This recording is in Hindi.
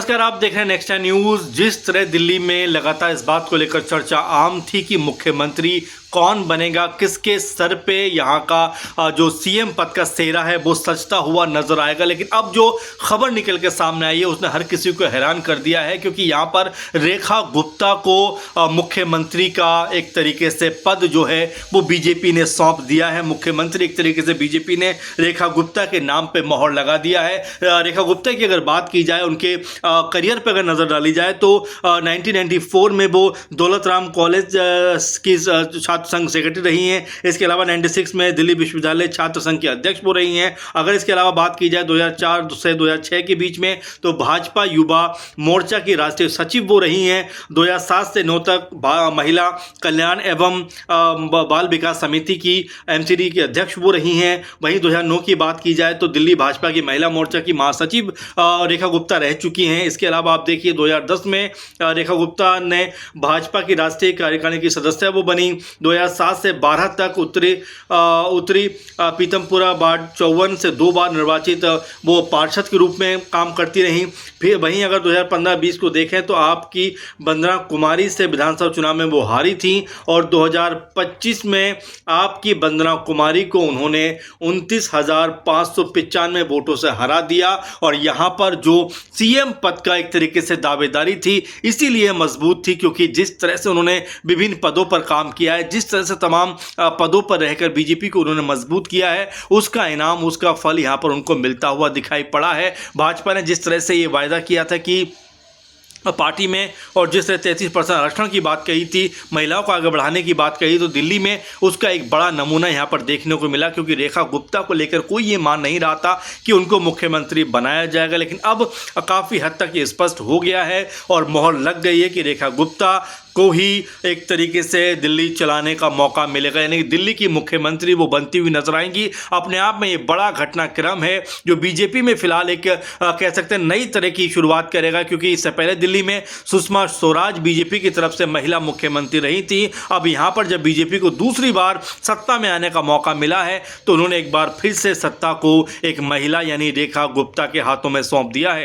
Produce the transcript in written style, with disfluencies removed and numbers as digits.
नमस्कार, आप देख रहे हैं नेक्स्ट न्यूज। जिस तरह दिल्ली में लगातार इस बात को लेकर चर्चा आम थी कि मुख्यमंत्री कौन बनेगा, किसके सर पे यहाँ का जो सीएम पद का सेहरा है वो सजता हुआ नजर आएगा, लेकिन अब जो खबर निकल के सामने आई है उसने हर किसी को हैरान कर दिया है, क्योंकि यहाँ पर रेखा गुप्ता को मुख्यमंत्री का एक तरीके से पद जो है वो बीजेपी ने सौंप दिया है। मुख्यमंत्री एक तरीके से बीजेपी ने रेखा गुप्ता के नाम पे मोहर लगा दिया है। रेखा गुप्ता की अगर बात की जाए, उनके करियर पर अगर नज़र डाली जाए तो 1994 में वो दौलत राम कॉलेज की छात्र संघ सेक्रेटरी रही हैं। इसके अलावा 96 में दिल्ली विश्वविद्यालय छात्र संघ की अध्यक्ष वो रही हैं। अगर इसके अलावा बात की जाए 2004 से 2006 के बीच में तो भाजपा युवा मोर्चा की राष्ट्रीय सचिव वो रही हैं। 2007 से 9 तक महिला कल्याण एवं बाल विकास समिति की एमसीडी की अध्यक्ष वो रही हैं। वहीं 2009 की बात की जाए तो दिल्ली भाजपा की महिला मोर्चा की महासचिव रेखा गुप्ता रह चुकी हैं। इसके अलावा आप देखिए 2010 में रेखा गुप्ता ने भाजपा की राष्ट्रीय कार्यकारिणी की सदस्य वो बनी। 2007 से 12 तक उत्तरी पीतमपुरा वार्ड 54 से 2 बार निर्वाचित वो पार्षद के रूप में काम करती रहीं। फिर वहीं अगर 2015-20 को देखें तो आपकी वंदना कुमारी से विधानसभा चुनाव में वो हारी थी और 2025 में आपकी वंदना कुमारी को उन्होंने 29,595 वोटों से हरा दिया। और यहाँ पर जो सीएम पद का एक तरीके से दावेदारी थी इसीलिए मजबूत थी, क्योंकि जिस तरह से उन्होंने विभिन्न पदों पर काम किया है, जिस तरह से तमाम पदों पर रहकर बीजेपी को उन्होंने मजबूत किया है, उसका इनाम, उसका फल यहाँ पर उनको मिलता हुआ दिखाई पड़ा है। भाजपा ने जिस तरह से ये वायदा किया था कि पार्टी में, और जिस तरह 33% आरक्षण की बात कही थी, महिलाओं को आगे बढ़ाने की बात कही, तो दिल्ली में उसका एक बड़ा नमूना यहाँ पर देखने को मिला, क्योंकि रेखा गुप्ता को लेकर कोई ये मान नहीं रहा था कि उनको मुख्यमंत्री बनाया जाएगा। लेकिन अब काफ़ी हद तक ये स्पष्ट हो गया है और मोहर लग गई है कि रेखा गुप्ता को ही एक तरीके से दिल्ली चलाने का मौका मिलेगा, यानी दिल्ली की मुख्यमंत्री वो बनती हुई नजर आएंगी। अपने आप में ये बड़ा घटनाक्रम है जो बीजेपी में फिलहाल एक कह सकते हैं नई तरह की शुरुआत करेगा, क्योंकि इससे पहले दिल्ली में सुषमा स्वराज बीजेपी की तरफ से महिला मुख्यमंत्री रही थी। अब यहाँ पर जब बीजेपी को दूसरी बार सत्ता में आने का मौका मिला है तो उन्होंने एक बार फिर से सत्ता को एक महिला यानी रेखा गुप्ता के हाथों में सौंप दिया है।